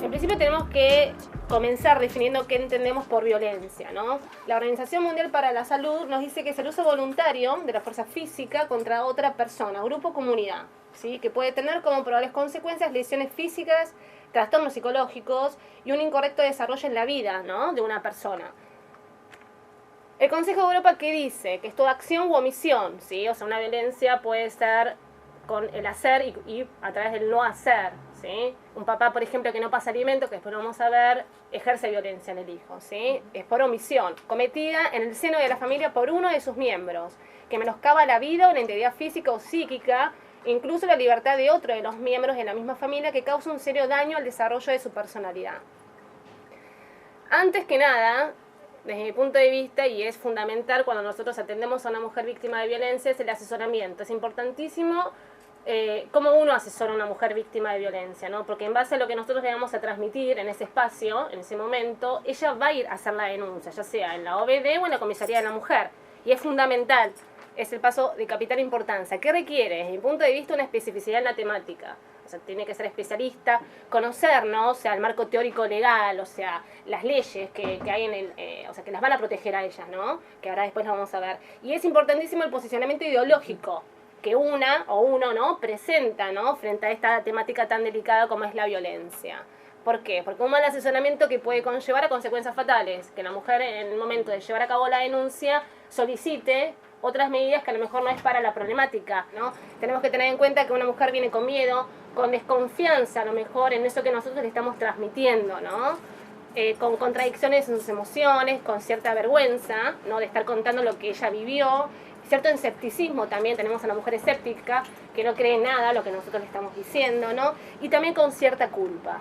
En principio tenemos que comenzar definiendo qué entendemos por violencia, ¿no? La Organización Mundial para la Salud nos dice que es el uso voluntario de la fuerza física contra otra persona, grupo o comunidad, ¿sí? Que puede tener como probables consecuencias lesiones físicas, trastornos psicológicos y un incorrecto desarrollo en la vida, ¿no? De una persona. El Consejo de Europa, ¿qué dice? Que es toda acción u omisión, ¿sí? O sea, una violencia puede ser con el hacer y a través del no hacer, ¿sí? Un papá, por ejemplo, que no pasa alimento, que después lo vamos a ver, ejerce violencia en el hijo, ¿sí? Es por omisión, cometida en el seno de la familia por uno de sus miembros, que menoscaba la vida o la integridad física o psíquica, incluso la libertad de otro de los miembros de la misma familia, que causa un serio daño al desarrollo de su personalidad. Antes que nada, desde mi punto de vista, y es fundamental cuando nosotros atendemos a una mujer víctima de violencia, es el asesoramiento. Es importantísimo cómo uno asesora a una mujer víctima de violencia, ¿no? Porque en base a lo que nosotros le vamos a transmitir en ese espacio, en ese momento, ella va a ir a hacer la denuncia, ya sea en la OBD o en la comisaría de la mujer. Y es fundamental, es el paso de capital importancia. ¿Qué requiere? Desde mi punto de vista, una especificidad en la temática. O sea, tiene que ser especialista, conocer, ¿no? O sea, el marco teórico legal, o sea, las leyes que hay en el... o sea, que las van a proteger a ellas, ¿no? Que ahora después las vamos a ver. Y es importantísimo el posicionamiento ideológico que una o uno, ¿no? Presenta, ¿no? Frente a esta temática tan delicada como es la violencia. ¿Por qué? Porque un mal asesoramiento que puede conllevar a consecuencias fatales. Que la mujer, en el momento de llevar a cabo la denuncia, solicite otras medidas que a lo mejor no es para la problemática, ¿no? Tenemos que tener en cuenta que una mujer viene con miedo, con desconfianza a lo mejor en eso que nosotros le estamos transmitiendo, ¿no? Con contradicciones en sus emociones, con cierta vergüenza, ¿no? De estar contando lo que ella vivió, cierto escepticismo también, tenemos a la mujer escéptica, que no cree nada lo que nosotros le estamos diciendo, ¿no? Y también con cierta culpa.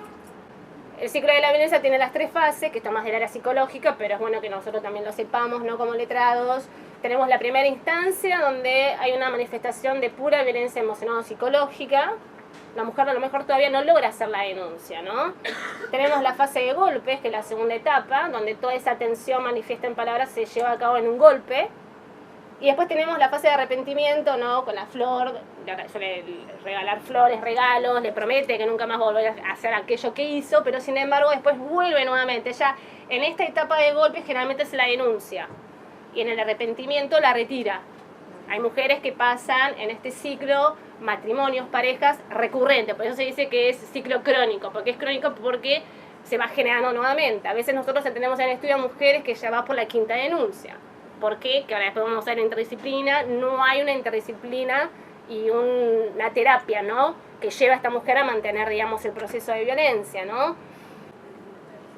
El ciclo de la violencia tiene las 3 fases, que está más del área psicológica, pero es bueno que nosotros también lo sepamos, ¿no? Como letrados. Tenemos la primera instancia, donde hay una manifestación de pura violencia emocional o psicológica. La mujer a lo mejor todavía no logra hacer la denuncia, ¿no? Tenemos la fase de golpes, que es la segunda etapa, donde toda esa tensión manifiesta en palabras se lleva a cabo en un golpe. Y después tenemos la fase de arrepentimiento, ¿no? Con la flor, suele regalar flores, regalos, le promete que nunca más va a volver a hacer aquello que hizo, pero sin embargo después vuelve nuevamente. Ya en esta etapa de golpes generalmente se la denuncia y en el arrepentimiento la retira. Hay mujeres que pasan en este ciclo matrimonios, parejas recurrentes, por eso se dice que es ciclo crónico. ¿Por qué es crónico? Porque se va generando nuevamente. A veces nosotros tenemos en el estudio a mujeres que ya va por la 5ª denuncia. ¿Por qué? Que ahora después vamos a ver interdisciplina, no hay una interdisciplina y una terapia, ¿no? Que lleva a esta mujer a mantener, digamos, el proceso de violencia, ¿no?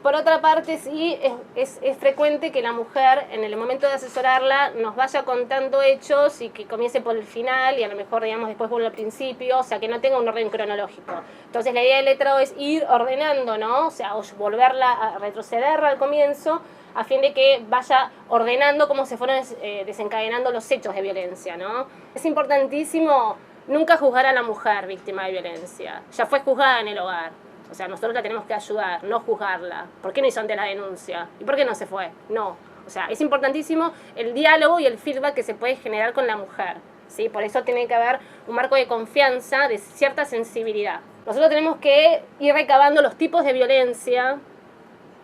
Por otra parte, sí, es frecuente que la mujer, en el momento de asesorarla, nos vaya contando hechos y que comience por el final y a lo mejor, digamos, después vuelva al principio, o sea, que no tenga un orden cronológico. Entonces, la idea del letrado es ir ordenando, ¿no? O sea, o volverla a retrocederla al comienzo, a fin de que vaya ordenando cómo se fueron desencadenando los hechos de violencia, ¿no? Es importantísimo nunca juzgar a la mujer víctima de violencia. Ya fue juzgada en el hogar. O sea, nosotros la tenemos que ayudar, no juzgarla. ¿Por qué no hizo ante la denuncia? ¿Y por qué no se fue? No. O sea, es importantísimo el diálogo y el feedback que se puede generar con la mujer, ¿sí? Por eso tiene que haber un marco de confianza, de cierta sensibilidad. Nosotros tenemos que ir recabando los tipos de violencia,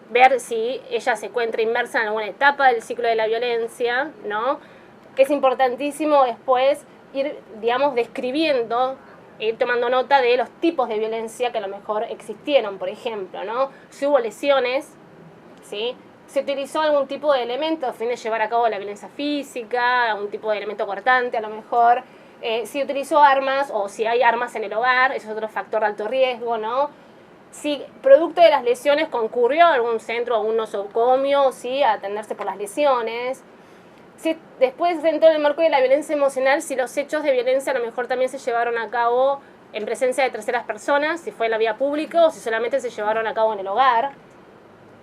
ver si ella se encuentra inmersa en alguna etapa del ciclo de la violencia, ¿no? Es importantísimo después ir, digamos, describiendo, ir tomando nota de los tipos de violencia que a lo mejor existieron, por ejemplo, ¿no? Si hubo lesiones, ¿sí? Se utilizó algún tipo de elemento a fin de llevar a cabo la violencia física, algún tipo de elemento cortante a lo mejor, si utilizó armas o si hay armas en el hogar, eso es otro factor de alto riesgo, ¿no? Si producto de las lesiones concurrió a algún centro o un nosocomio, ¿sí? A atenderse por las lesiones. Si después, dentro del marco de la violencia emocional, si los hechos de violencia a lo mejor también se llevaron a cabo en presencia de terceras personas, si fue en la vía pública o si solamente se llevaron a cabo en el hogar.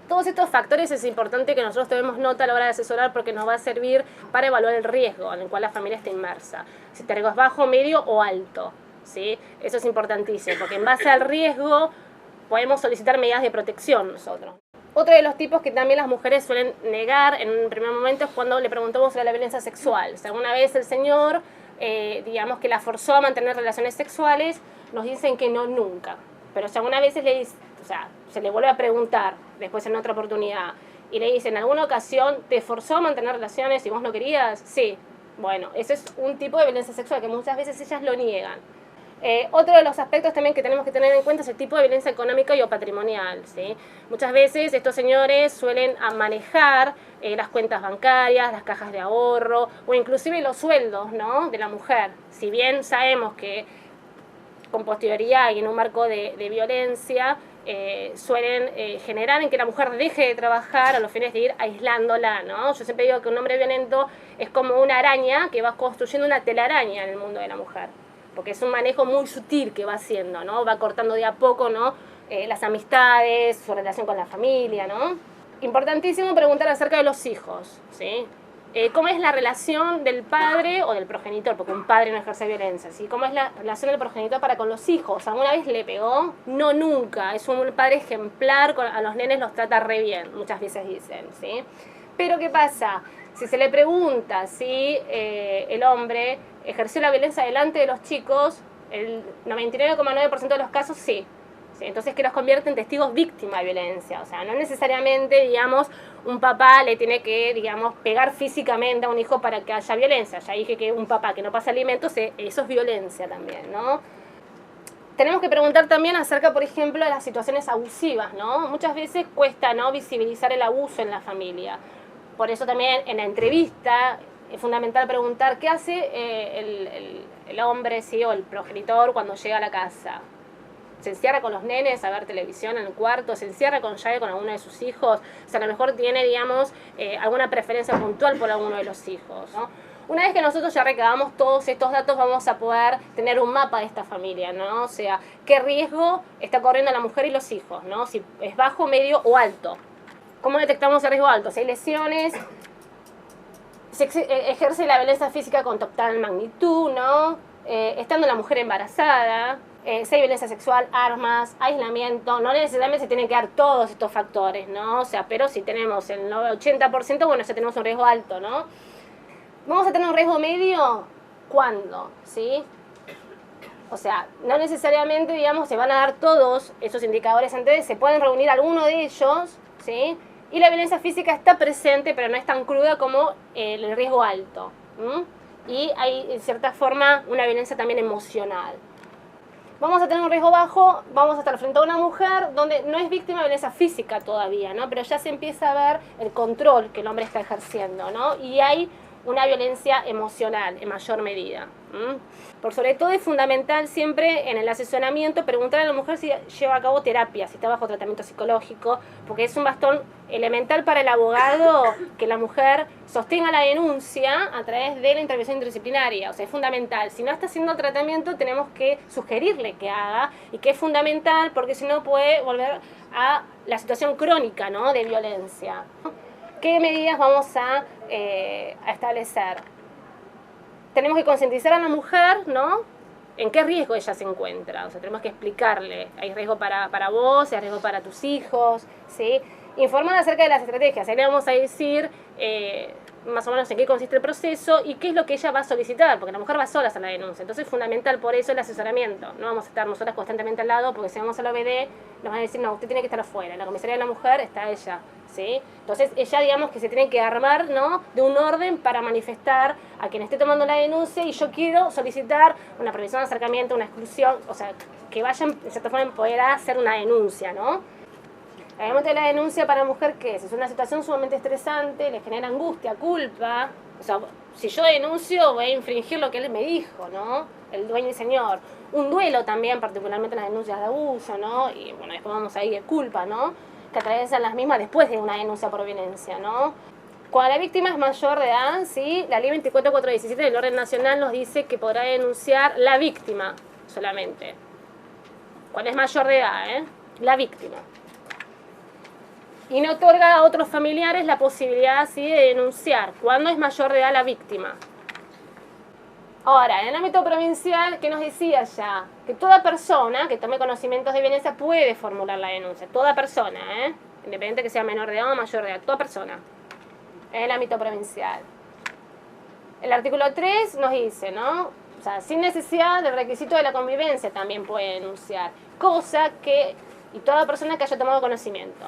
Todos estos factores es importante que nosotros tomemos nota a la hora de asesorar porque nos va a servir para evaluar el riesgo en el cual la familia está inmersa. Si el riesgo es bajo, medio o alto, ¿sí? Eso es importantísimo porque en base al riesgo podemos solicitar medidas de protección nosotros. Otro de los tipos que también las mujeres suelen negar en un primer momento es cuando le preguntamos sobre la violencia sexual. Si alguna vez el señor, digamos que la forzó a mantener relaciones sexuales, nos dicen que no nunca. Pero si alguna vez le o sea, se le vuelve a preguntar después en otra oportunidad y le dice, ¿en alguna ocasión te forzó a mantener relaciones y vos no querías? Sí. Bueno, ese es un tipo de violencia sexual que muchas veces ellas lo niegan. Otro de los aspectos también que tenemos que tener en cuenta es el tipo de violencia económica y o patrimonial, ¿sí? Muchas veces estos señores suelen manejar las cuentas bancarias, las cajas de ahorro o inclusive los sueldos, ¿no?, de la mujer. Si bien sabemos que con posterioridad y en un marco de violencia suelen generar en que la mujer deje de trabajar a los fines de ir aislándola, ¿no? Yo siempre digo que un hombre violento es como una araña que va construyendo una telaraña en el mundo de la mujer, porque es un manejo muy sutil que va haciendo, ¿no? Va cortando de a poco, ¿no?, las amistades, su relación con la familia, ¿no? Importantísimo preguntar acerca de los hijos, ¿sí? ¿Cómo es la relación del padre o del progenitor? Porque un padre no ejerce violencia, ¿sí? ¿Cómo es la relación del progenitor para con los hijos? ¿Alguna vez le pegó? No, nunca. Es un padre ejemplar, a los nenes los trata re bien, muchas veces dicen, ¿sí? Pero ¿qué pasa? Si se le pregunta si el hombre ejerció la violencia delante de los chicos, el 99,9% de los casos sí. Entonces, que los convierte en testigos víctimas de violencia. O sea, no necesariamente, digamos, un papá le tiene que, digamos, pegar físicamente a un hijo para que haya violencia. Ya dije que un papá que no pasa alimentos, eso es violencia también, ¿no? Tenemos que preguntar también acerca, por ejemplo, de las situaciones abusivas, ¿no? Muchas veces cuesta, ¿no?, visibilizar el abuso en la familia. Por eso también en la entrevista es fundamental preguntar qué hace el hombre, ¿sí?, o el progenitor cuando llega a la casa. Se encierra con los nenes a ver televisión en el cuarto, se encierra con llave con alguno de sus hijos, o sea, a lo mejor tiene, digamos, alguna preferencia puntual por alguno de los hijos, ¿no? Una vez que nosotros ya recabamos todos estos datos, vamos a poder tener un mapa de esta familia, ¿no? O sea, qué riesgo está corriendo la mujer y los hijos, ¿no? Si es bajo, medio o alto. ¿Cómo detectamos el riesgo alto? Si hay lesiones, se ejerce la violencia física con total magnitud, ¿no? Estando la mujer embarazada, si hay violencia sexual, armas, aislamiento, no necesariamente se tienen que dar todos estos factores, ¿no? O sea, pero si tenemos el 80%, bueno, ya tenemos un riesgo alto, ¿no? ¿Vamos a tener un riesgo medio? ¿Cuándo? ¿Sí? O sea, no necesariamente, digamos, se van a dar todos esos indicadores antes, se pueden reunir alguno de ellos, ¿sí? Y la violencia física está presente, pero no es tan cruda como el riesgo alto. Y hay, en cierta forma, una violencia también emocional. Vamos a tener un riesgo bajo, vamos a estar frente a una mujer donde no es víctima de violencia física todavía, ¿no? Pero ya se empieza a ver el control que el hombre está ejerciendo, ¿no? Y hay una violencia emocional en mayor medida. Por sobre todo es fundamental siempre en el asesoramiento preguntar a la mujer si lleva a cabo terapia, si está bajo tratamiento psicológico, porque es un bastón elemental para el abogado que la mujer sostenga la denuncia a través de la intervención interdisciplinaria. O sea, es fundamental. Si no está haciendo tratamiento, tenemos que sugerirle que haga, y que es fundamental porque si no puede volver a la situación crónica, ¿no?, de violencia. ¿Qué medidas vamos a establecer? Tenemos que concientizar a la mujer, ¿no?, en qué riesgo ella se encuentra. O sea, tenemos que explicarle, hay riesgo para vos, hay riesgo para tus hijos, ¿sí? Informar acerca de las estrategias. Ahí le vamos a decir más o menos en qué consiste el proceso y qué es lo que ella va a solicitar, porque la mujer va sola a hacer la denuncia. Entonces es fundamental por eso el asesoramiento. No vamos a estar nosotras constantemente al lado, porque si vamos a la OBD nos van a decir, no, usted tiene que estar afuera. En la comisaría de la mujer está ella, ¿sí? Entonces ella, digamos, que se tiene que armar, ¿no?, de un orden para manifestar a quien esté tomando la denuncia, y yo quiero solicitar una prohibición de acercamiento, una exclusión, o sea, que vayan, de cierta forma, poder hacer una denuncia, ¿no? El momento de la denuncia para la mujer, ¿qué es? Es una situación sumamente estresante, le genera angustia, culpa. O sea, si yo denuncio, voy a infringir lo que él me dijo, ¿no?, el dueño y señor. Un duelo también, particularmente las denuncias de abuso, ¿no? Y bueno, después vamos a ir de culpa, ¿no?, que atraviesan las mismas después de una denuncia por violencia, ¿no? Cuando la víctima es mayor de edad, ¿sí?, la ley 24417 del orden nacional nos dice que podrá denunciar la víctima solamente. Cuando es mayor de edad, la víctima. Y no otorga a otros familiares la posibilidad, ¿sí?, de denunciar cuando es mayor de edad la víctima. Ahora, en el ámbito provincial, ¿qué nos decía ya? Que toda persona que tome conocimientos de violencia puede formular la denuncia. Toda persona, independiente que sea menor de edad o mayor de edad. Toda persona. En el ámbito provincial. El artículo 3 nos dice, ¿no?, o sea, sin necesidad del requisito de la convivencia también puede denunciar. Cosa que y toda persona que haya tomado conocimiento.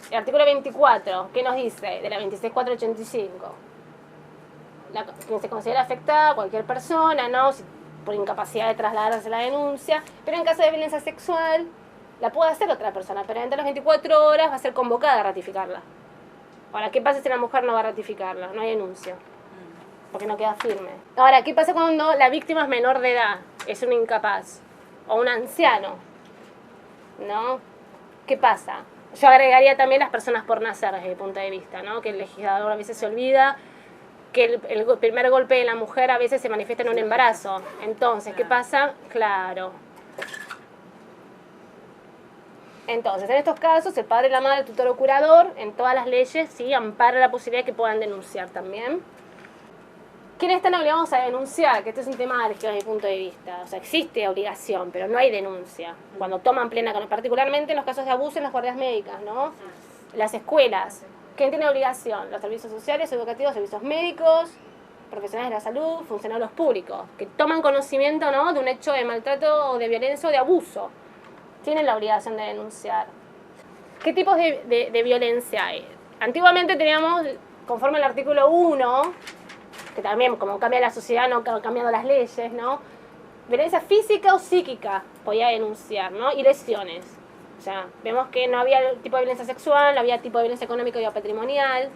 El artículo 24, ¿qué nos dice? De la 26.485. Que se considera afectada cualquier persona, ¿no? Por incapacidad de trasladarse la denuncia, pero en caso de violencia sexual la puede hacer otra persona, pero dentro de las 24 horas va a ser convocada a ratificarla. Ahora, ¿qué pasa si la mujer no va a ratificarla? No hay denuncia, porque no queda firme. Ahora, ¿qué pasa cuando la víctima es menor de edad? Es un incapaz o un anciano, ¿no? ¿Qué pasa? Yo agregaría también las personas por nacer desde mi punto de vista, ¿no? Que el legislador a veces se olvida que el primer golpe de la mujer a veces se manifiesta en un embarazo. Entonces, ¿qué pasa? Claro. Entonces, en estos casos, el padre, la madre, el tutor o curador, en todas las leyes, sí, ampara la posibilidad de que puedan denunciar también. ¿Quiénes están obligados a denunciar? Que este es un tema álgido desde mi punto de vista. O sea, existe obligación, pero no hay denuncia. Cuando toman plena, particularmente en los casos de abuso en las guardias médicas, ¿no? Las escuelas. ¿Quién tiene obligación? Los servicios sociales, educativos, servicios médicos, profesionales de la salud, funcionarios públicos, que toman conocimiento, ¿no?, de un hecho de maltrato o de violencia o de abuso. Tienen la obligación de denunciar. ¿Qué tipos de violencia hay? Antiguamente teníamos, conforme al artículo 1, que también como cambia la sociedad, no cambiando las leyes, ¿no?, violencia física o psíquica podía denunciar, ¿no?, y lesiones. O sea, vemos que no había tipo de violencia sexual, no había tipo de violencia económica o patrimonial.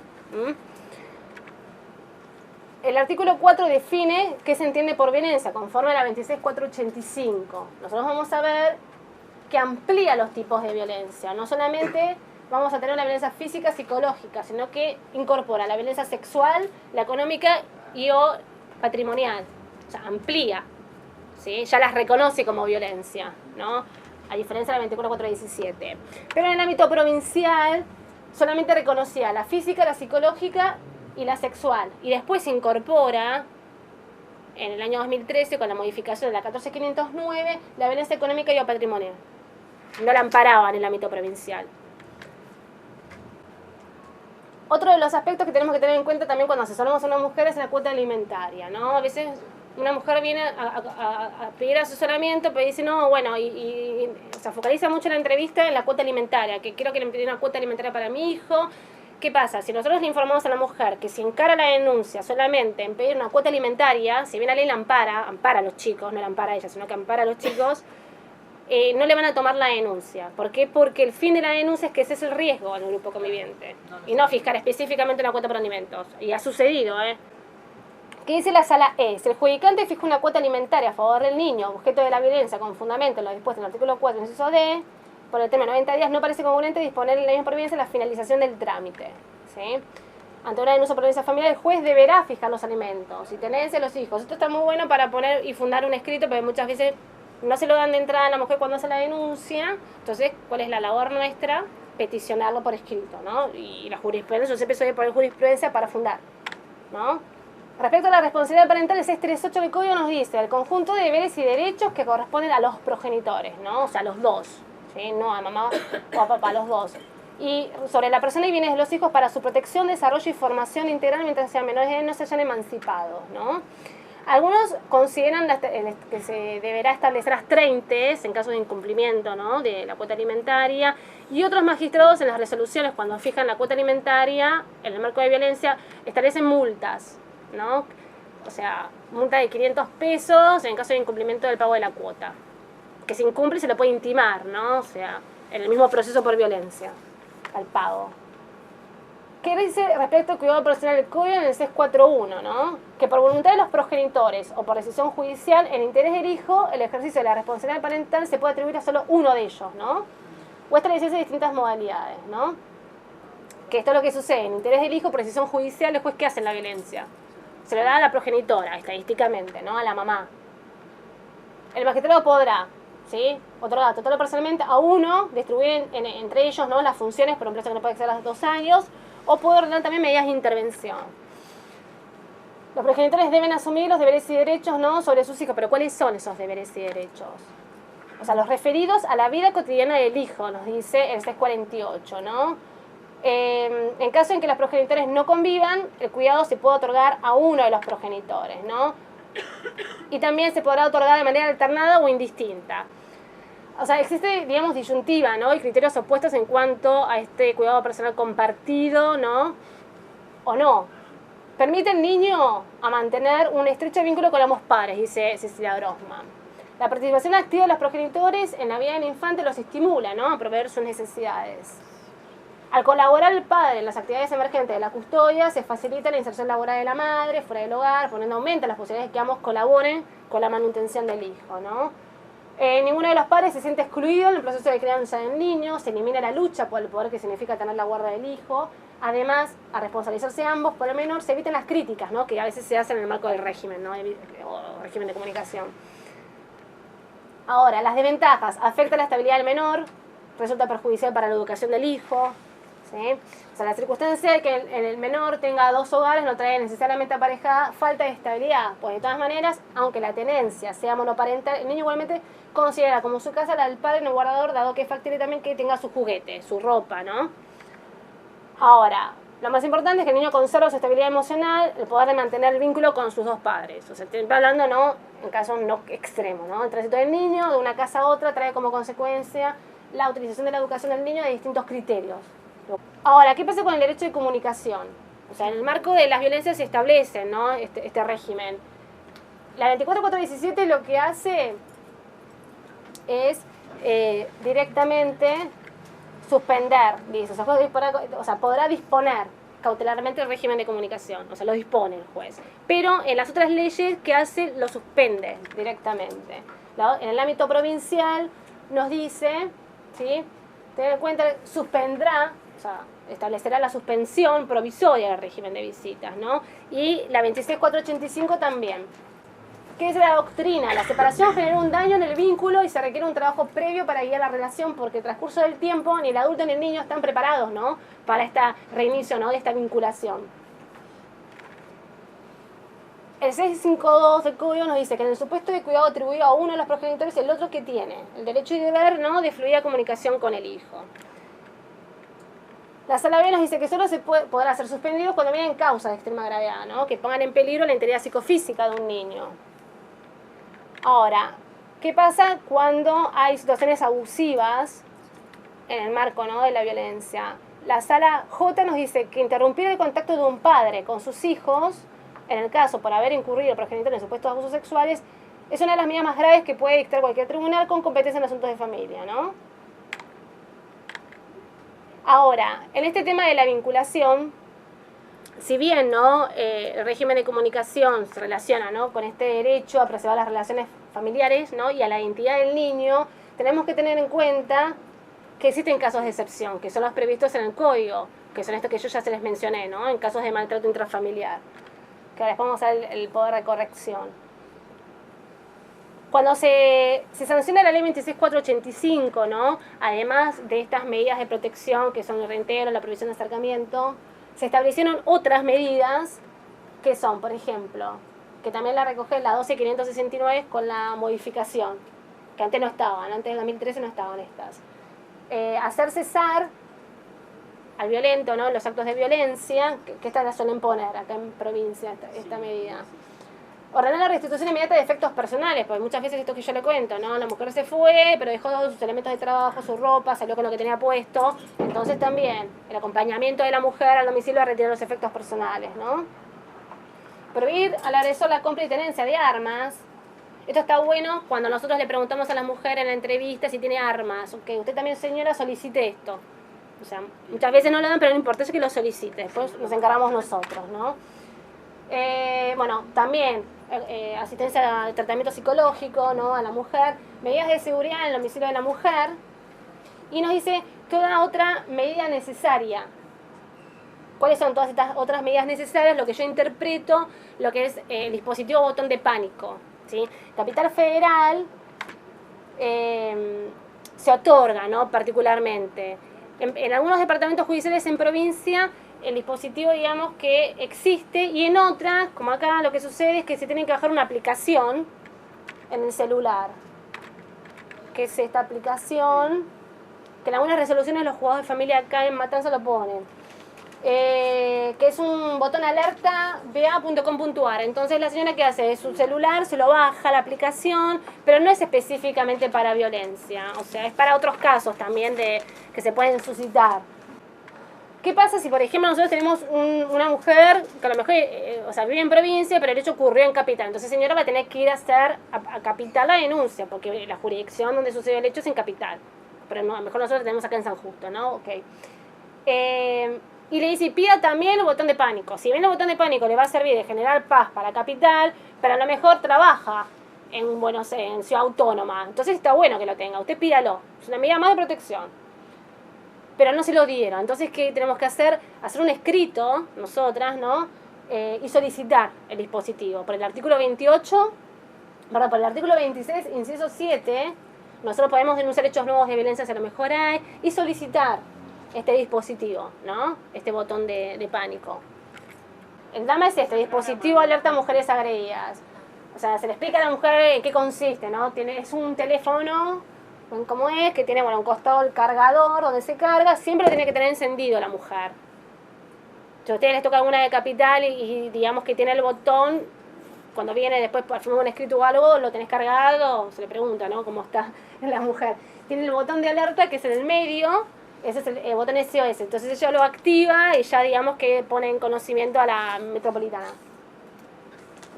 El artículo 4 define qué se entiende por violencia, conforme a la 26.485. Nosotros vamos a ver que amplía los tipos de violencia. No solamente vamos a tener una violencia física, psicológica, sino que incorpora la violencia sexual, la económica y o patrimonial. O sea, amplía, ¿sí? Ya las reconoce como violencia, ¿no?, a diferencia de la 24.417. Pero en el ámbito provincial solamente reconocía la física, la psicológica y la sexual. Y después se incorpora, en el año 2013, con la modificación de la 14.509, la violencia económica y o patrimonial. No la amparaba en el ámbito provincial. Otro de los aspectos que tenemos que tener en cuenta también cuando asesoramos a una mujer es la cuota alimentaria, ¿no? A veces una mujer viene a pedir asesoramiento, pero dice, no, bueno, y se focaliza mucho en la entrevista en la cuota alimentaria, que quiero que le pida una cuota alimentaria para mi hijo. ¿Qué pasa? Si nosotros le informamos a la mujer que si encara la denuncia solamente en pedir una cuota alimentaria, si bien la ley la ampara a los chicos, no la ampara a ella, sino que ampara a los chicos, no le van a tomar la denuncia. ¿Por qué? Porque el fin de la denuncia es que ese es el riesgo al grupo conviviente, y no fijar específicamente una cuota por alimentos. Y ha sucedido, ¿Qué dice la sala E? Si el judicante fija una cuota alimentaria a favor del niño, objeto de la violencia, con fundamento en lo dispuesto en el artículo 4, inciso D, por el término de 90 días, no parece congruente disponer en la misma providencia la finalización del trámite, ¿sí? Ante una denuncia por violencia familiar, el juez deberá fijar los alimentos y tenencia de los hijos. Esto está muy bueno para poner y fundar un escrito, pero muchas veces no se lo dan de entrada a la mujer cuando hace la denuncia. Entonces, ¿cuál es la labor nuestra? Peticionarlo por escrito, ¿no? Y la jurisprudencia, yo siempre soy de poner jurisprudencia para fundar, ¿no? Respecto a la responsabilidad parental, el 638 del Código nos dice el conjunto de deberes y derechos que corresponden a los progenitores, ¿no? O sea, los dos, ¿sí? No a mamá o a papá, los dos. Y sobre la persona y bienes de los hijos para su protección, desarrollo y formación integral mientras sean menores de edad y no se hayan emancipado, ¿no? Algunos consideran que se deberá establecer las 30 en caso de incumplimiento, ¿no?, de la cuota alimentaria, y otros magistrados en las resoluciones, cuando fijan la cuota alimentaria en el marco de violencia, establecen multas, ¿no? O sea, multa de 500 pesos en caso de incumplimiento del pago de la cuota. Que si incumple se lo puede intimar, ¿no? O sea, en el mismo proceso por violencia al pago. ¿Qué dice respecto al cuidado personal del Código en el 641, ¿no? Que por voluntad de los progenitores o por decisión judicial, en interés del hijo, el ejercicio de la responsabilidad parental se puede atribuir a solo uno de ellos, ¿no? O establecerse distintas modalidades, ¿no? Que esto es lo que sucede. En interés del hijo, por decisión judicial, el juez, ¿qué hace en la violencia? Se lo da a la progenitora, estadísticamente, ¿no? A la mamá. El magistrado podrá, ¿sí? Otro dato, todo personalmente a uno, distribuir entre ellos, ¿no?, las funciones por un plazo que no puede exceder los 2 años, o puede ordenar también medidas de intervención. Los progenitores deben asumir los deberes y derechos, ¿no?, sobre sus hijos. Pero ¿cuáles son esos deberes y derechos? O sea, los referidos a la vida cotidiana del hijo, nos dice el 648, ¿no? En caso en que los progenitores no convivan, el cuidado se puede otorgar a uno de los progenitores, ¿no? Y también se podrá otorgar de manera alternada o indistinta. O sea, existe, digamos, disyuntiva, ¿no? Y criterios opuestos en cuanto a este cuidado personal compartido, ¿no? O no. Permite al niño a mantener un estrecho vínculo con ambos padres, dice Cecilia Grossman. La participación activa de los progenitores en la vida del infante los estimula, ¿no? A proveer sus necesidades. Al colaborar el padre en las actividades emergentes de la custodia, se facilita la inserción laboral de la madre, fuera del hogar, poniendo aumento las posibilidades de que ambos colaboren con la manutención del hijo, ¿no? Ninguno de los padres se siente excluido en el proceso de crianza del niño, se elimina la lucha por el poder que significa tener la guarda del hijo. Además, a responsabilizarse ambos por lo menor, se evitan las críticas, ¿no? Que a veces se hacen en el marco del régimen, ¿no? O régimen de comunicación. Ahora, las desventajas: afecta la estabilidad del menor, resulta perjudicial para la educación del hijo, ¿sí? O sea, la circunstancia de que el menor tenga dos hogares no trae necesariamente aparejada falta de estabilidad, pues de todas maneras, aunque la tenencia sea monoparental, el niño igualmente considera como su casa la del padre en el guardador, dado que es factible también que tenga su juguete, su ropa, ¿no? Ahora, lo más importante es que el niño conserva su estabilidad emocional, el poder de mantener el vínculo con sus dos padres. O sea, estoy hablando, ¿no?, en casos no extremos, ¿no? El tránsito del niño de una casa a otra trae como consecuencia la utilización de la educación del niño de distintos criterios. Ahora, ¿qué pasa con el derecho de comunicación? O sea, en el marco de las violencias se establece, ¿no?, este régimen. La 24417 lo que hace es directamente suspender, dice, o sea, podrá disponer cautelarmente el régimen de comunicación, o sea, lo dispone el juez. Pero en las otras leyes que hace, lo suspende directamente. ¿No? En el ámbito provincial nos dice, ¿sí?, ten en cuenta, suspendrá, o sea, establecerá la suspensión provisoria del régimen de visitas, ¿no? Y la 26485 también. ¿Qué es la doctrina? La separación genera un daño en el vínculo y se requiere un trabajo previo para guiar la relación, porque el transcurso del tiempo ni el adulto ni el niño están preparados, ¿no?, para este reinicio, ¿no?, de esta vinculación. El 652 del Código nos dice que en el supuesto de cuidado atribuido a uno de los progenitores, el otro que tiene el derecho y deber, ¿no?, de fluida comunicación con el hijo. La Sala B nos dice que solo podrá ser suspendido cuando vienen causas de extrema gravedad, ¿no?, que pongan en peligro la integridad psicofísica de un niño. Ahora, ¿qué pasa cuando hay situaciones abusivas en el marco, ¿no?, de la violencia? La Sala J nos dice que interrumpir el contacto de un padre con sus hijos, en el caso por haber incurrido el progenitor en supuestos abusos sexuales, es una de las medidas más graves que puede dictar cualquier tribunal con competencia en asuntos de familia, ¿no? Ahora, en este tema de la vinculación, si bien, ¿no?, el régimen de comunicación se relaciona, ¿no?, con este derecho a preservar las relaciones familiares, ¿no?, y a la identidad del niño, tenemos que tener en cuenta que existen casos de excepción, que son los previstos en el Código, que son estos que yo ya se les mencioné, ¿no?, en casos de maltrato intrafamiliar, que ahora después vamos a ver el poder de corrección. Cuando se sanciona la ley 26485, ¿no?, además de estas medidas de protección que son el reintegro, la prohibición de acercamiento, se establecieron otras medidas que son, por ejemplo, que también la recoge la 12569 con la modificación, que antes no estaban, antes del 2013 no estaban estas. Hacer cesar al violento, ¿no?, los actos de violencia, que estas las suelen poner acá en provincia, esta medida. Ordenar la restitución inmediata de efectos personales, porque muchas veces esto que yo le cuento, ¿no?, la mujer se fue, pero dejó todos sus elementos de trabajo, su ropa, salió con lo que tenía puesto, entonces también el acompañamiento de la mujer al domicilio a retirar los efectos personales, ¿no? Prohibir al agresor la compra y tenencia de armas. Esto está bueno cuando nosotros le preguntamos a la mujer en la entrevista si tiene armas. Ok, usted también, señora, solicite esto. O sea, muchas veces no lo dan, pero no importa, es que lo solicite, después nos encargamos nosotros, ¿no? Bueno, también asistencia de tratamiento psicológico, ¿no?, a la mujer, medidas de seguridad en el domicilio de la mujer, y nos dice toda otra medida necesaria. ¿Cuáles son todas estas otras medidas necesarias? Lo que yo interpreto, lo que es el dispositivo botón de pánico, ¿sí? Capital Federal se otorga, ¿no?, particularmente. En algunos departamentos judiciales en provincia, el dispositivo, digamos, que existe, y en otras, como acá, lo que sucede es que se tiene que bajar una aplicación en el celular. ¿Qué es esta aplicación? Que en algunas resoluciones los juzgados de familia acá en Matanza lo ponen. que es un botón alerta ba.com.ar. Entonces la señora que hace su celular, se lo baja la aplicación, pero no es específicamente para violencia, o sea, es para otros casos también que se pueden suscitar. ¿Qué pasa si, por ejemplo, nosotros tenemos una mujer que a lo mejor o sea, vive en provincia, pero el hecho ocurrió en capital? Entonces, señora va a tener que ir a hacer a capital la denuncia, porque la jurisdicción donde sucedió el hecho es en capital. Pero no, a lo mejor nosotros tenemos acá en San Justo, ¿no? Ok. Y le dice, pida también el botón de pánico. Si bien el botón de pánico le va a servir de generar paz para capital, pero a lo mejor trabaja en, bueno, no sé, en Ciudad Autónoma. Entonces está bueno que lo tenga. Usted pídalo. Es una medida más de protección. Pero no se lo dieron. Entonces, ¿qué tenemos que hacer? Hacer un escrito, nosotras, ¿no? Y solicitar el dispositivo. Por el artículo 28, perdón, por el artículo 26, inciso 7, nosotros podemos denunciar hechos nuevos de violencia, si a lo mejor hay, y solicitar este dispositivo, ¿no? Este botón de pánico. El drama es este, dispositivo alerta a mujeres agredidas. O sea, se le explica a la mujer en qué consiste, ¿no? Es un teléfono, como es, que tiene, bueno, un costado el cargador donde se carga, siempre lo tiene que tener encendido la mujer. Si a ustedes les toca alguna de capital y digamos que tiene el botón, cuando viene después para firmar un escrito o algo, lo tenés cargado, se le pregunta, ¿no? Cómo está la mujer. Tiene el botón de alerta que es en el medio, ese es el botón SOS. Entonces ella lo activa y ya digamos que pone en conocimiento a la metropolitana,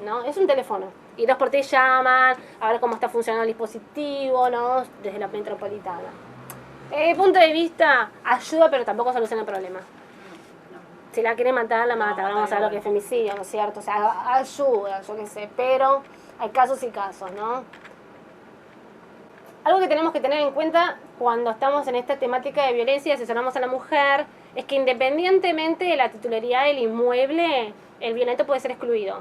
¿no? Es un teléfono. Y 2x3 llaman a ver cómo está funcionando el dispositivo, ¿no? Desde la metropolitana. Desde mi punto de vista, ayuda, pero tampoco soluciona el problema. Si la quiere matar, la mata. Vamos a ver lo que es femicidio, ¿no es cierto? O sea, ayuda, yo qué sé. Pero hay casos y casos, ¿no? Algo que tenemos que tener en cuenta cuando estamos en esta temática de violencia y asesoramos a la mujer es que independientemente de la titularidad del inmueble, el violento puede ser excluido.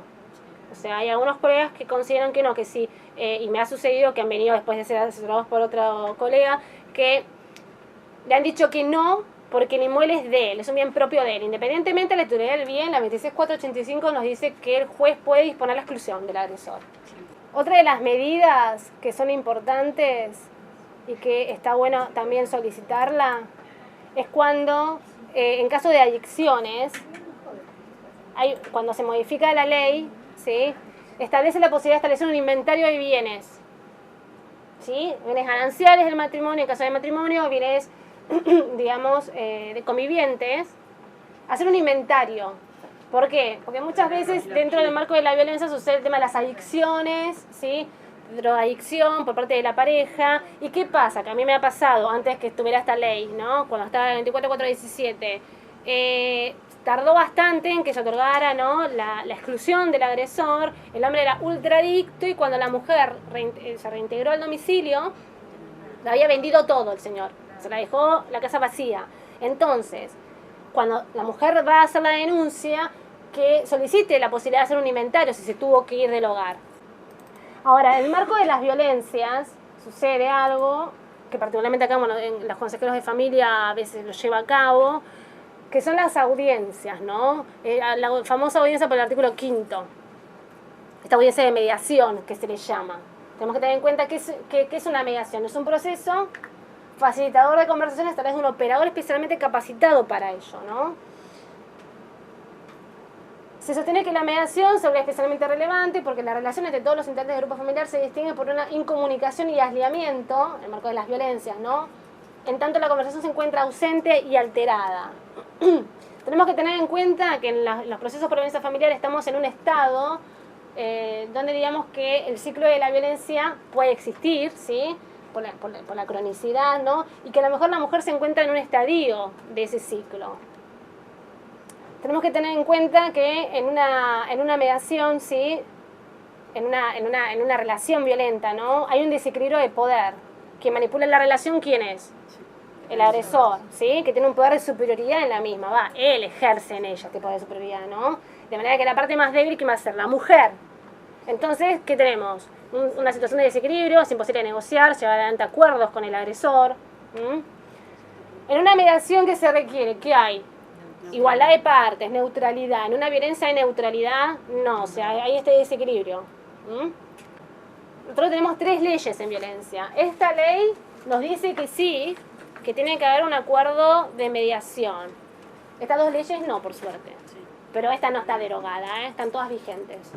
O sea, hay algunos colegas que consideran que no, que sí, y me ha sucedido que han venido después de ser asesorados por otro colega, que le han dicho que no, porque el inmueble es de él, es un bien propio de él. Independientemente de la titularidad del bien, la 26485 nos dice que el juez puede disponer la exclusión del agresor. Otra de las medidas que son importantes y que está bueno también solicitarla es cuando, en caso de adicciones, cuando se modifica la ley, ¿sí? Establece la posibilidad de establecer un inventario de bienes, ¿sí? Bienes gananciales del matrimonio, en caso de matrimonio, bienes, digamos, de convivientes, hacer un inventario. ¿Por qué? Porque muchas veces dentro del marco de la violencia sucede el tema de las adicciones, ¿sí? Drogadicción por parte de la pareja. ¿Y qué pasa? Que a mí me ha pasado antes que estuviera esta ley, ¿no? Cuando estaba en 24417, tardó bastante en que se otorgara, ¿no? la exclusión del agresor. El hombre era ultradicto y cuando la mujer se reintegró al domicilio, le había vendido todo el señor. Se la dejó la casa vacía. Entonces, cuando la mujer va a hacer la denuncia, que solicite la posibilidad de hacer un inventario si se tuvo que ir del hogar. Ahora, en el marco de las violencias, sucede algo que particularmente acá, bueno, en los consejeros de familia a veces lo lleva a cabo, que son las audiencias, ¿no? La famosa audiencia por el artículo 5º. Esta audiencia de mediación, que se le llama. Tenemos que tener en cuenta que es una mediación. Es un proceso facilitador de conversaciones a través de un operador especialmente capacitado para ello, ¿no? Se sostiene que la mediación se vuelve especialmente relevante porque la relación entre todos los integrantes del grupo familiar se distingue por una incomunicación y aislamiento, en el marco de las violencias, ¿no? En tanto la conversación se encuentra ausente y alterada. Tenemos que tener en cuenta que en los procesos por violencia familiar estamos en un estado donde digamos que el ciclo de la violencia puede existir, ¿sí? Por la cronicidad, ¿no? Y que a lo mejor la mujer se encuentra en un estadio de ese ciclo. Tenemos que tener en cuenta que en una mediación, ¿sí? En una relación violenta, ¿no? Hay un desequilibrio de poder. Quien manipula la relación, ¿quién es? El agresor, ¿sí? Que tiene un poder de superioridad en la misma. Él ejerce en ella este poder de superioridad, ¿no? De manera que la parte más débil, ¿qué va a ser? La mujer. Entonces, ¿qué tenemos? Una situación de desequilibrio, es imposible negociar, llevar adelante acuerdos con el agresor. En una mediación, ¿qué se requiere? ¿Qué hay? Igualdad de partes, neutralidad. En una violencia de neutralidad, no, o sea, hay este desequilibrio. Nosotros tenemos 3 leyes en violencia. Esta ley nos dice que sí, que tiene que haber un acuerdo de mediación. Estas dos leyes no, por suerte. Sí. Pero esta no está derogada, están todas vigentes.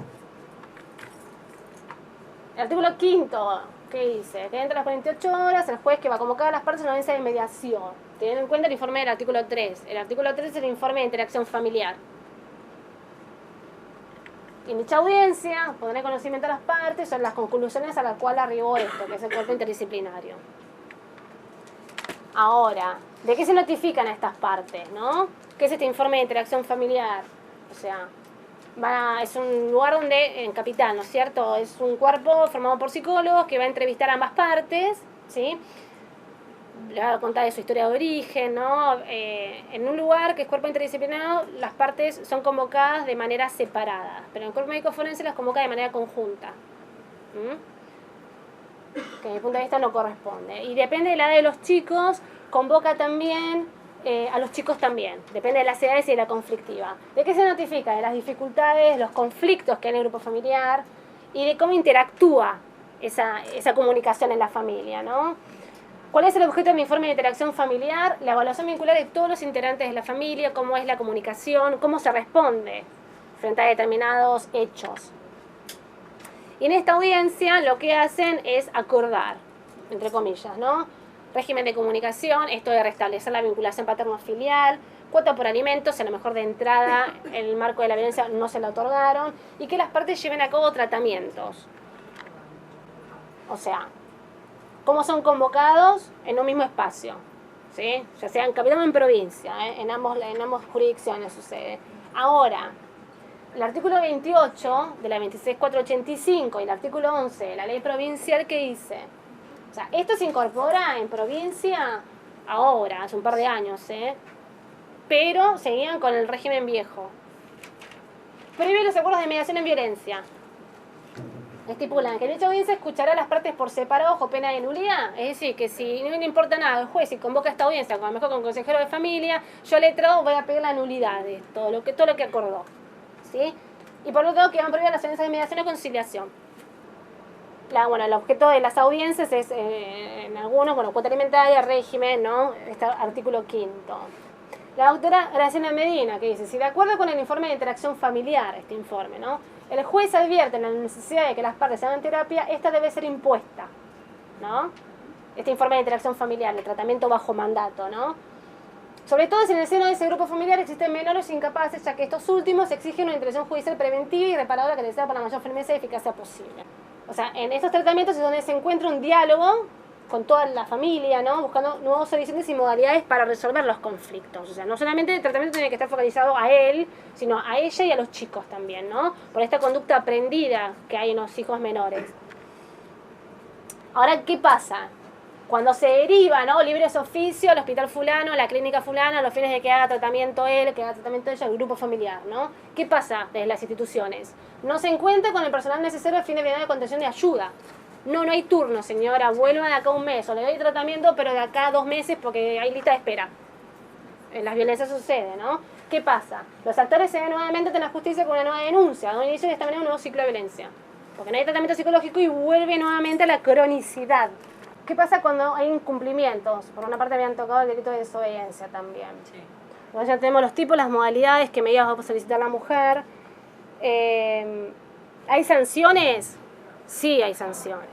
El artículo 5, ¿qué dice? Que dentro de las 48 horas el juez que va a convocar a las partes a una audiencia de mediación, teniendo en cuenta el informe del artículo 3. El artículo 3 es el informe de interacción familiar. Y en dicha audiencia pondrá conocimiento a las partes sobre las conclusiones a las cuales arribó esto, que es el cuerpo interdisciplinario. Ahora, ¿de qué se notifican estas partes, no? ¿Qué es este informe de interacción familiar? O sea, es un lugar donde, en Capital, ¿no es cierto? Es un cuerpo formado por psicólogos que va a entrevistar a ambas partes, ¿sí? Le va a contar de su historia de origen, ¿no? En un lugar que es cuerpo interdisciplinario, las partes son convocadas de manera separada, pero en el cuerpo médico forense las convoca de manera conjunta. Que desde mi punto de vista no corresponde. Y depende de la edad de los chicos, convoca también a los chicos también. Depende de las edades y de la conflictiva. ¿De qué se notifica? De las dificultades, los conflictos que hay en el grupo familiar y de cómo interactúa esa comunicación en la familia, ¿no? ¿Cuál es el objeto de mi informe de interacción familiar? La evaluación vincular de todos los integrantes de la familia, cómo es la comunicación, cómo se responde frente a determinados hechos. Y en esta audiencia lo que hacen es acordar, entre comillas, ¿no? Régimen de comunicación, esto de restablecer la vinculación paterno-filial, cuota por alimentos, a lo mejor de entrada en el marco de la violencia no se la otorgaron, y que las partes lleven a cabo tratamientos. O sea, cómo son convocados en un mismo espacio, ¿sí? Ya sea en capital o en provincia, en ambas jurisdicciones sucede. Ahora, el artículo 28 de la 26485 y el artículo 11 de la ley provincial, ¿qué dice? O sea, esto se incorpora en provincia ahora, hace un par de años, pero seguían con el régimen viejo. Prohíbe los acuerdos de mediación en violencia. Estipulan que en dicha audiencia escuchará a las partes por separado bajo pena de nulidad. Es decir, que si no le importa nada al juez y convoca esta audiencia, a lo mejor con consejero de familia, yo letrado voy a pedir la nulidad de todo lo que acordó. ¿Sí? Y por lo tanto que van a prohibir las audiencias de mediación o conciliación. El objeto de las audiencias es, en algunos, cuota alimentaria, régimen, ¿no? Este artículo 5. La doctora Graciela Medina, que dice, si de acuerdo con el informe de interacción familiar, este informe, ¿no? El juez advierte la necesidad de que las partes hagan terapia, esta debe ser impuesta, ¿no? Este informe de interacción familiar, el tratamiento bajo mandato, ¿no? Sobre todo si en el seno de ese grupo familiar existen menores incapaces, ya que estos últimos exigen una intervención judicial preventiva y reparadora que les sea por la mayor firmeza y eficacia posible. O sea, en estos tratamientos es donde se encuentra un diálogo con toda la familia, ¿no? Buscando nuevos horizontes y modalidades para resolver los conflictos. O sea, no solamente el tratamiento tiene que estar focalizado a él, sino a ella y a los chicos también, ¿no? Por esta conducta aprendida que hay en los hijos menores. Ahora, ¿qué pasa? Cuando se deriva, ¿no? Libres oficio al hospital fulano, a la clínica fulana, a los fines de que haga tratamiento él, que haga tratamiento ella, el grupo familiar, ¿no? ¿Qué pasa desde las instituciones? No se encuentra con el personal necesario al fin de brindar de contención de ayuda. No hay turno, señora, vuelva de acá un mes, o le doy tratamiento, pero de acá 2 meses porque hay lista de espera. En las violencias sucede, ¿no? ¿Qué pasa? Los actores se ven nuevamente ante la justicia con una nueva denuncia, donde inicia de esta manera un nuevo ciclo de violencia. Porque no hay tratamiento psicológico y vuelve nuevamente a la cronicidad. ¿Qué pasa cuando hay incumplimientos? Por una parte habían tocado el delito de desobediencia también. Sí. Entonces ya tenemos los tipos, las modalidades, qué medidas va a solicitar la mujer. ¿Hay sanciones? Sí hay sanciones.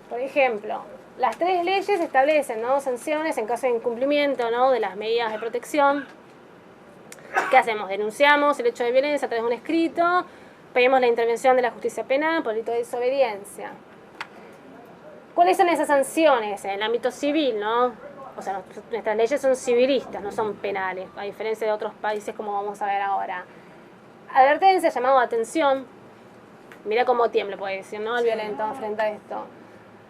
Por ejemplo, las 3 leyes establecen, ¿no? Sanciones en caso de incumplimiento, ¿no? De las medidas de protección. ¿Qué hacemos? Denunciamos el hecho de violencia a través de un escrito, pedimos la intervención de la justicia penal por delito de desobediencia. ¿Cuáles son esas sanciones en el ámbito civil, no? O sea, nuestras leyes son civilistas, no son penales, a diferencia de otros países como vamos a ver ahora. Advertencia, llamado de atención. Mira cómo tiembla, puede decir, ¿no? El violento frente a esto.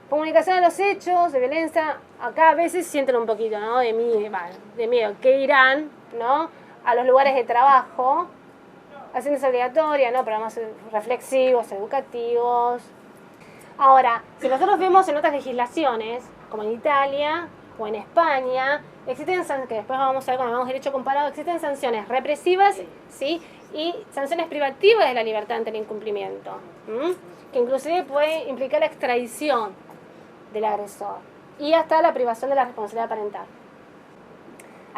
Comunicación de los hechos de violencia. Acá a veces sienten un poquito, ¿no? De miedo. ¿Qué irán, no? A los lugares de trabajo. Acciones obligatorias, ¿no? Programas reflexivos, educativos. Ahora, si nosotros vemos en otras legislaciones, como en Italia o en España, existen, que después vamos a ver cuando hagamos derecho comparado, existen sanciones represivas, ¿sí? Y sanciones privativas de la libertad ante el incumplimiento, que inclusive puede implicar la extradición del agresor y hasta la privación de la responsabilidad parental.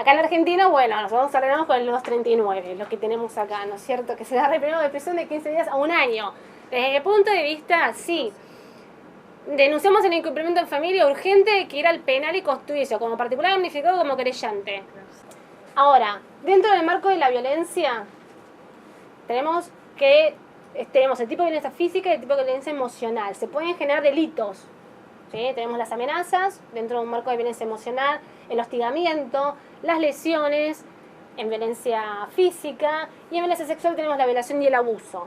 Acá en Argentina, bueno, nosotros ordenamos con el 239, lo que tenemos acá, ¿no es cierto? Que se da primero de prisión de 15 días a un año. Desde el punto de vista, sí, denunciamos el incumplimiento en familia urgente que ir al penal y constituirse como particular damnificado como querellante. Ahora, dentro del marco de la violencia, tenemos el tipo de violencia física y el tipo de violencia emocional. Se pueden generar delitos. ¿Sí? Tenemos las amenazas dentro de un marco de violencia emocional, el hostigamiento, las lesiones en violencia física, y en violencia sexual tenemos la violación y el abuso.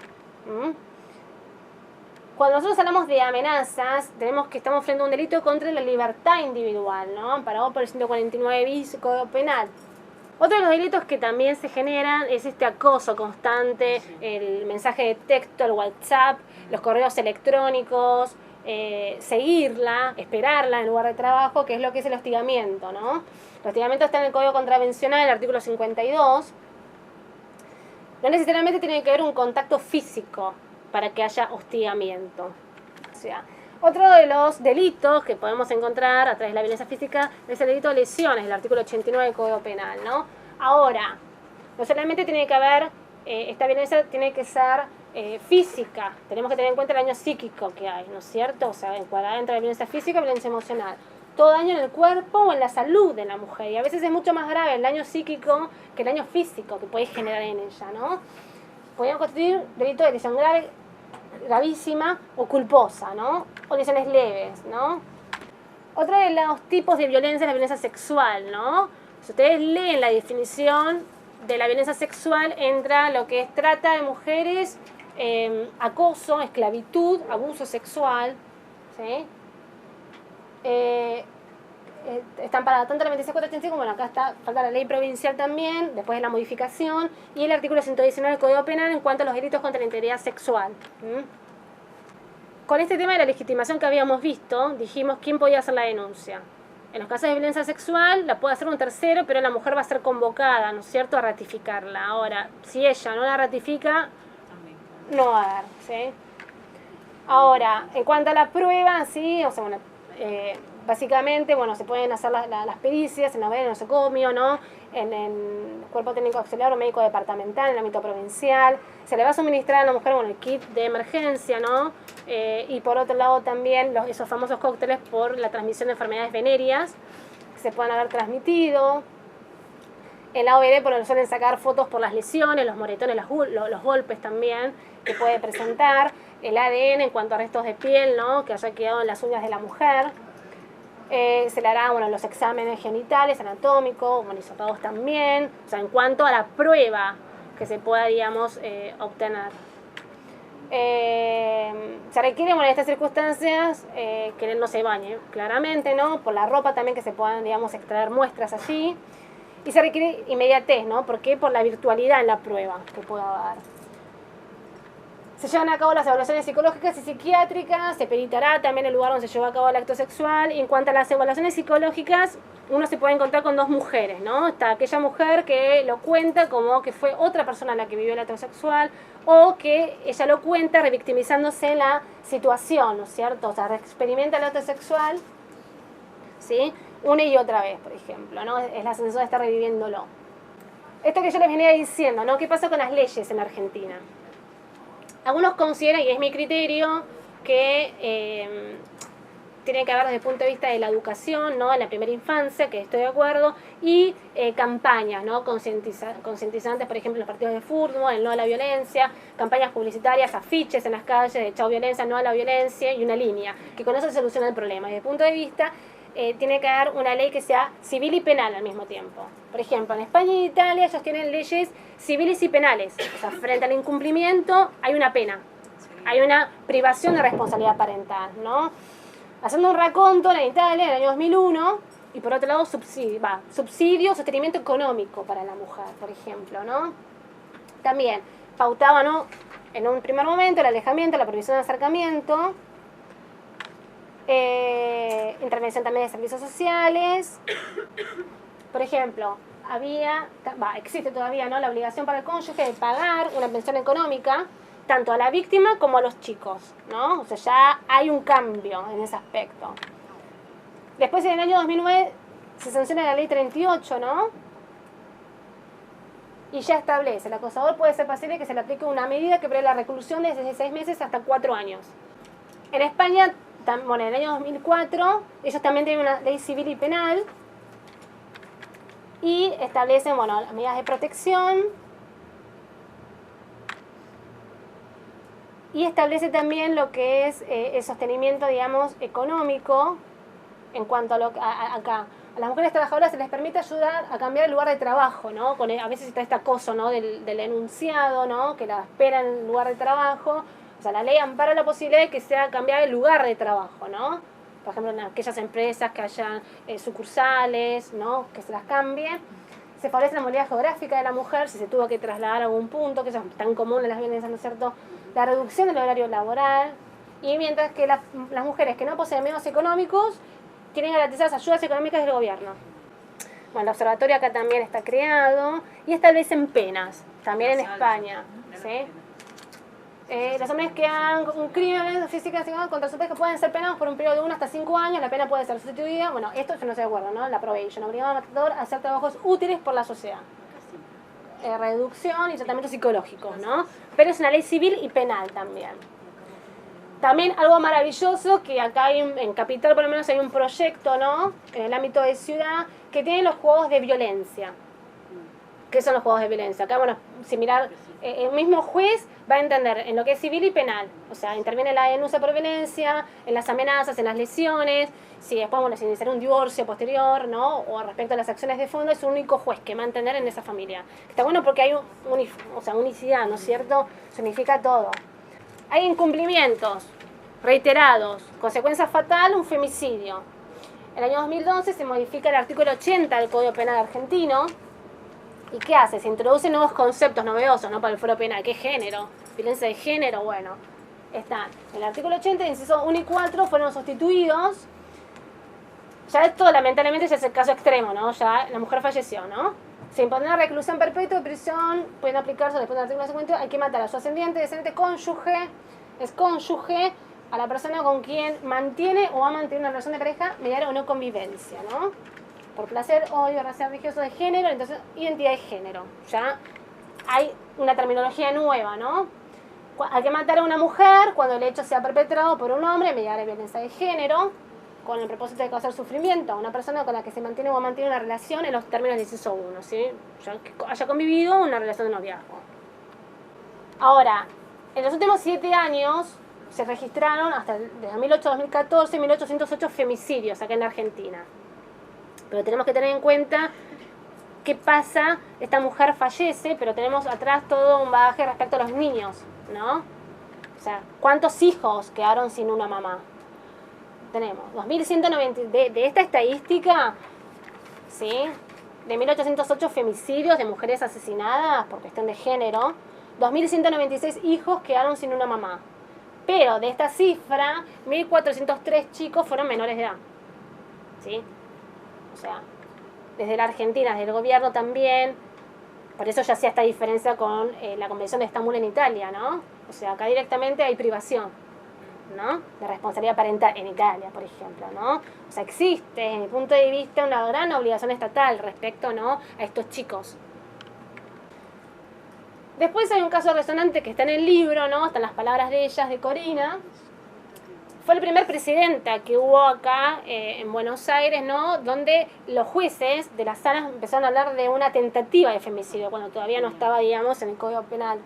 Cuando nosotros hablamos de amenazas, tenemos que estamos frente a un delito contra la libertad individual, ¿no? Amparado por el 149 bis Código Penal. Otro de los delitos que también se generan es este acoso constante, el mensaje de texto, el WhatsApp, los correos electrónicos, seguirla, esperarla en lugar de trabajo, que es lo que es el hostigamiento, ¿no? El hostigamiento está en el Código Contravencional, en el artículo 52. No necesariamente tiene que haber un contacto físico para que haya hostigamiento. O sea, otro de los delitos que podemos encontrar a través de la violencia física es el delito de lesiones, el artículo 89 del Código Penal, ¿no? Ahora, no solamente tiene que haber, esta violencia tiene que ser física, tenemos que tener en cuenta el daño psíquico que hay, ¿no es cierto? O sea, encuadrada entre la violencia física y la violencia emocional. Todo daño en el cuerpo o en la salud de la mujer, y a veces es mucho más grave el daño psíquico que el daño físico que puede generar en ella, ¿no? Podríamos constituir delito de lesión grave, gravísima o culposa, ¿no? O lesiones leves, ¿no? Otro de los tipos de violencia es la violencia sexual, ¿no? Si ustedes leen la definición de la violencia sexual, entra lo que es trata de mujeres, acoso, esclavitud, abuso sexual, ¿sí? Están para tanto la 26.485, bueno, acá falta la ley provincial también, después de la modificación, y el artículo 119 del Código Penal en cuanto a los delitos contra la integridad sexual. Con este tema de la legitimación que habíamos visto, dijimos quién podía hacer la denuncia. En los casos de violencia sexual la puede hacer un tercero, pero la mujer va a ser convocada, ¿no es cierto?, a ratificarla. Ahora, si ella no la ratifica, no va a dar, ¿sí? Ahora, en cuanto a la prueba, sí, o sea, bueno, básicamente, bueno, se pueden hacer las pericias en la en nosocomio, ¿no? En el cuerpo técnico auxiliar o médico departamental, en el ámbito provincial. Se le va a suministrar a la mujer, bueno, el kit de emergencia, ¿no? Y por otro lado también esos famosos cócteles por la transmisión de enfermedades venéreas que se puedan haber transmitido. En la OBD, bueno, suelen sacar fotos por las lesiones, los moretones, los golpes también que puede presentar. El ADN en cuanto a restos de piel, ¿no?, que haya quedado en las uñas de la mujer. Se le hará, bueno, los exámenes genitales, anatómicos, bueno, hisopados también. O sea, en cuanto a la prueba que se pueda, digamos, obtener. Se requiere, bueno, en estas circunstancias que él no se bañe, claramente, ¿no? Por la ropa también, que se puedan, digamos, extraer muestras allí. Y se requiere inmediatez, ¿no? ¿Por qué? Por la virtualidad en la prueba que pueda dar. Se llevan a cabo las evaluaciones psicológicas y psiquiátricas, se peritará también el lugar donde se llevó a cabo el acto sexual. Y en cuanto a las evaluaciones psicológicas, uno se puede encontrar con dos mujeres, ¿no? Está aquella mujer que lo cuenta como que fue otra persona la que vivió el acto sexual, o que ella lo cuenta revictimizándose en la situación, ¿no es cierto? O sea, experimenta el acto sexual, ¿sí?, una y otra vez, por ejemplo, ¿no? Es la sensación de estar reviviéndolo. Esto que yo les venía diciendo, ¿no? ¿Qué pasa con las leyes en Argentina? Algunos consideran, y es mi criterio, que tiene que haber desde el punto de vista de la educación, ¿no?, en la primera infancia, que estoy de acuerdo, y campañas, ¿no?, concientizantes, por ejemplo, en los partidos de fútbol, el no a la violencia, campañas publicitarias, afiches en las calles de chao violencia, no a la violencia, y una línea, que con eso se soluciona el problema. Desde el punto de vista, tiene que haber una ley que sea civil y penal al mismo tiempo. Por ejemplo, en España y Italia ellos tienen leyes civiles y penales. O sea, frente al incumplimiento hay una pena, hay una privación de responsabilidad parental, ¿no? Haciendo un raconto, en Italia, en el año 2001, y por otro lado subsidio, sostenimiento económico para la mujer, por ejemplo, ¿no? También pautaba, ¿no?, en un primer momento el alejamiento, la prohibición de acercamiento, intervención también de servicios sociales. Por ejemplo, existe todavía, ¿no?, la obligación para el cónyuge de pagar una pensión económica tanto a la víctima como a los chicos, ¿no? O sea, ya hay un cambio en ese aspecto. Después, en el año 2009 se sanciona la ley 38, ¿no?, y ya establece, el acosador puede ser pasible que se le aplique una medida que prevé la reclusión desde 6 meses hasta 4 años. En España, bueno, en el año 2004, ellos también tienen una ley civil y penal y establecen, bueno, las medidas de protección y establece también lo que es el sostenimiento, digamos, económico en cuanto a acá. A las mujeres trabajadoras se les permite ayudar a cambiar el lugar de trabajo, ¿no? A veces está este acoso, ¿no? del enunciado, ¿no? Que la espera en el lugar de trabajo. O sea, la ley ampara la posibilidad de que sea cambiar el lugar de trabajo, ¿no? Por ejemplo, en aquellas empresas que hayan sucursales, ¿no? Que se las cambie. Se favorece la movilidad geográfica de la mujer si se tuvo que trasladar a algún punto, que eso es tan común en las violencias, ¿no es cierto? La reducción del horario laboral. Y mientras que las mujeres que no poseen medios económicos tienen garantizadas ayudas económicas del gobierno. Bueno, el observatorio acá también está creado y establecen penas, también en España. ¿Sí? Los hombres que hagan un crimen físico contra su pareja pueden ser penados por un periodo de 1 hasta 5 años, la pena puede ser sustituida. Bueno, esto yo no estoy de acuerdo, ¿no? La probation, obligado al matador a hacer trabajos útiles por la sociedad. Reducción y tratamientos psicológicos, ¿no? Pero es una ley civil y penal también. También algo maravilloso, que acá hay en Capital por lo menos hay un proyecto, ¿no? En el ámbito de ciudad, que tiene los juegos de violencia. ¿Qué son los juegos de violencia? Acá, bueno, similar, el mismo juez va a entender en lo que es civil y penal. O sea, interviene en la denuncia por violencia, en las amenazas, en las lesiones. Si después, bueno, se iniciará un divorcio posterior, ¿no? O respecto a las acciones de fondo, es un único juez que va a entender en esa familia. Está bueno porque hay unicidad, ¿no es cierto? Significa todo. Hay incumplimientos reiterados, consecuencia fatal, un femicidio. En el año 2012 se modifica el artículo 80 del Código Penal argentino. ¿Y qué hace? Se introducen nuevos conceptos novedosos, ¿no? Para el fuero penal. ¿Qué género? Violencia de género, bueno. Están. En el artículo 80, incisos 1 y 4 fueron sustituidos. Ya esto, lamentablemente, ya es el caso extremo, ¿no? Ya la mujer falleció, ¿no? Se impone una reclusión perpetua de prisión, pueden aplicarse después del artículo 50, hay que matar a su ascendiente, descendiente, cónyuge, es cónyuge, a la persona con quien mantiene o ha mantenido una relación de pareja mediante o no convivencia, ¿no? Por placer, odio, racial, religioso, de género, entonces identidad de género. Ya hay una terminología nueva, ¿no? Hay que matar a una mujer cuando el hecho sea perpetrado por un hombre mediante violencia de género, con el propósito de causar sufrimiento a una persona con la que se mantiene o mantiene una relación en los términos del inciso 1, ¿sí? Ya que haya convivido una relación de noviazgo. Ahora, en los últimos 7 años se registraron, hasta desde 2008 a 2014, 1.808 femicidios acá en la Argentina. Pero tenemos que tener en cuenta qué pasa, esta mujer fallece, pero tenemos atrás todo un bagaje respecto a los niños, ¿no? O sea, ¿cuántos hijos quedaron sin una mamá? Tenemos 2.190, de esta estadística, ¿sí? De 1.808 femicidios de mujeres asesinadas por cuestión de género, 2.196 hijos quedaron sin una mamá. Pero de esta cifra, 1.403 chicos fueron menores de edad, ¿sí? O sea, desde la Argentina, desde el gobierno también, por eso ya hacía esta diferencia con la Convención de Estambul en Italia, ¿no? O sea, acá directamente hay privación, ¿no? De responsabilidad parental en Italia, por ejemplo, ¿no? O sea, existe, desde mi punto de vista, una gran obligación estatal respecto, ¿no?, a estos chicos. Después hay un caso resonante que está en el libro, ¿no? Están las palabras de ellas, de Corina. Fue el primer presidente que hubo acá en Buenos Aires, ¿no? Donde los jueces de las salas empezaron a hablar de una tentativa de femicidio, cuando todavía no estaba, digamos, en el Código Penal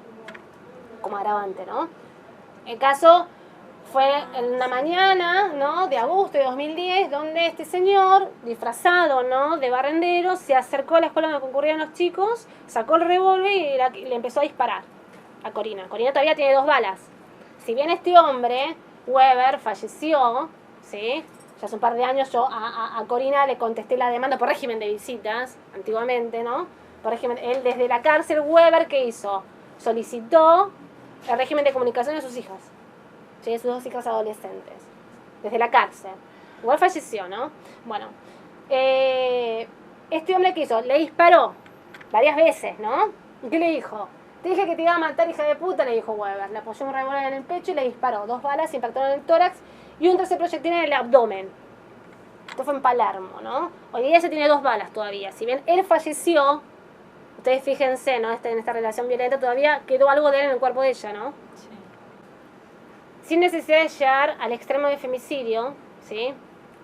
como agravante, ¿no? El caso fue en una mañana, ¿no?, de agosto de 2010, donde este señor, disfrazado, ¿no?, de barrendero, se acercó a la escuela donde concurrían los chicos, sacó el revólver y le empezó a disparar a Corina. Corina todavía tiene 2 balas. Si bien este hombre, Weber, falleció, ¿sí? Ya hace un par de años yo a Corina le contesté la demanda por régimen de visitas, antiguamente, ¿no? Por régimen, él desde la cárcel, Weber, ¿qué hizo? Solicitó el régimen de comunicación de sus hijas. ¿Sí? Sus 2 hijas adolescentes, desde la cárcel. Igual falleció, ¿no? Bueno, este hombre que hizo, le disparó varias veces, ¿no? ¿Y qué le dijo? Te dije que te iba a matar, hija de puta, le dijo Weber. Le apoyó un revólver en el pecho y le disparó. 2 balas impactaron en el tórax y un tercer proyectil en el abdomen. Esto fue en Palermo, ¿no? Hoy día se tiene 2 balas todavía. Si bien él falleció, ustedes ustedes fíjense, ¿no? En esta relación violenta todavía quedó algo de él en el cuerpo de ella, ¿no? Sí. Sin necesidad de llegar al extremo de femicidio, ¿sí?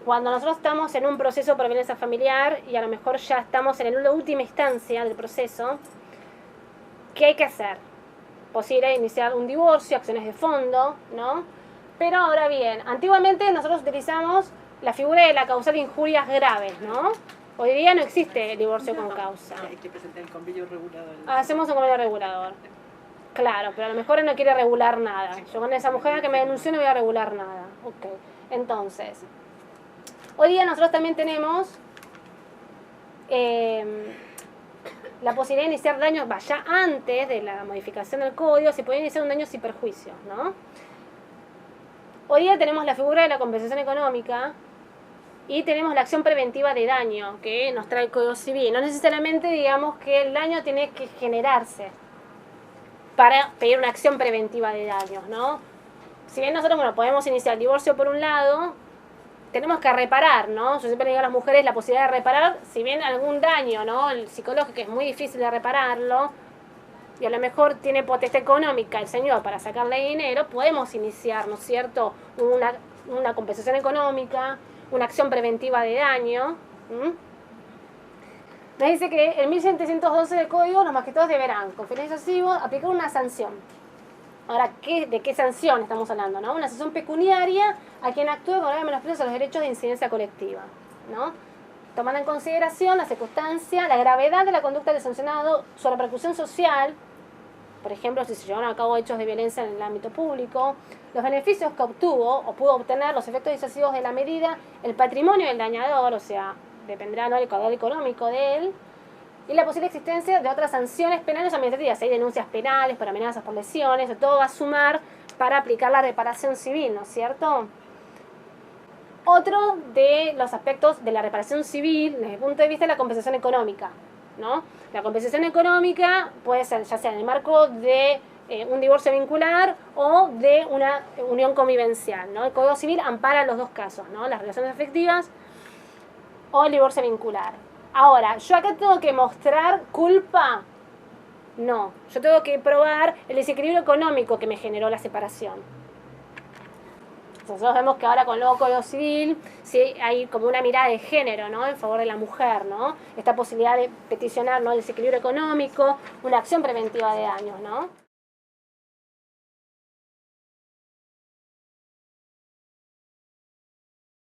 Cuando nosotros estamos en un proceso por violencia familiar y a lo mejor ya estamos en la última instancia del proceso, ¿qué hay que hacer? Posible iniciar un divorcio, acciones de fondo, ¿no? Pero ahora bien, antiguamente nosotros utilizamos la figura de la causal de injurias graves, ¿no? Hoy día no existe el divorcio con causa. Hay que presentar el convenio regulador. Hacemos un convenio regulador. Claro, pero a lo mejor él no quiere regular nada. Yo con esa mujer que me denunció no voy a regular nada. Ok, entonces, hoy día nosotros también tenemos la posibilidad de iniciar daños, ya antes de la modificación del código, se puede iniciar un daño sin perjuicio, ¿no? Hoy día tenemos la figura de la compensación económica y tenemos la acción preventiva de daño que nos trae el Código Civil. No necesariamente digamos que el daño tiene que generarse para pedir una acción preventiva de daños, ¿no? Si bien nosotros, bueno, podemos iniciar el divorcio por un lado, tenemos que reparar, ¿no? Yo siempre le digo a las mujeres la posibilidad de reparar, si bien algún daño, ¿no? El psicológico es muy difícil de repararlo, y a lo mejor tiene potestad económica el señor para sacarle dinero, podemos iniciar, ¿no es cierto?, una compensación económica, una acción preventiva de daño. Nos dice que en 1712 del Código los magistrados deberán, con fines sucesivos, aplicar una sanción. Ahora, ¿de qué sanción estamos hablando, no? Una sanción pecuniaria a quien actúe con grave menosprecio a los derechos de incidencia colectiva, ¿no? Tomando en consideración la circunstancia, la gravedad de la conducta del sancionado, su repercusión social, por ejemplo, si se llevaron a cabo hechos de violencia en el ámbito público, los beneficios que obtuvo o pudo obtener, los efectos disuasivos de la medida, el patrimonio del dañador, o sea, dependerá, ¿no?, del caudal económico de él, y la posible existencia de otras sanciones penales o administrativas. Hay denuncias penales por amenazas por lesiones, todo va a sumar para aplicar la reparación civil, ¿no es cierto? Otro de los aspectos de la reparación civil, desde el punto de vista de la compensación económica, ¿no? La compensación económica puede ser ya sea en el marco de un divorcio vincular o de una unión convivencial, ¿no? El Código Civil ampara los dos casos, ¿no? Las relaciones afectivas o el divorcio vincular. Ahora, ¿yo acá tengo que mostrar culpa? No, yo tengo que probar el desequilibrio económico que me generó la separación. Nosotros vemos que ahora con el nuevo Código Civil sí hay como una mirada de género, ¿no?, en favor de la mujer, ¿no? Esta posibilidad de peticionar, ¿no?, el desequilibrio económico, una acción preventiva de daños, ¿no?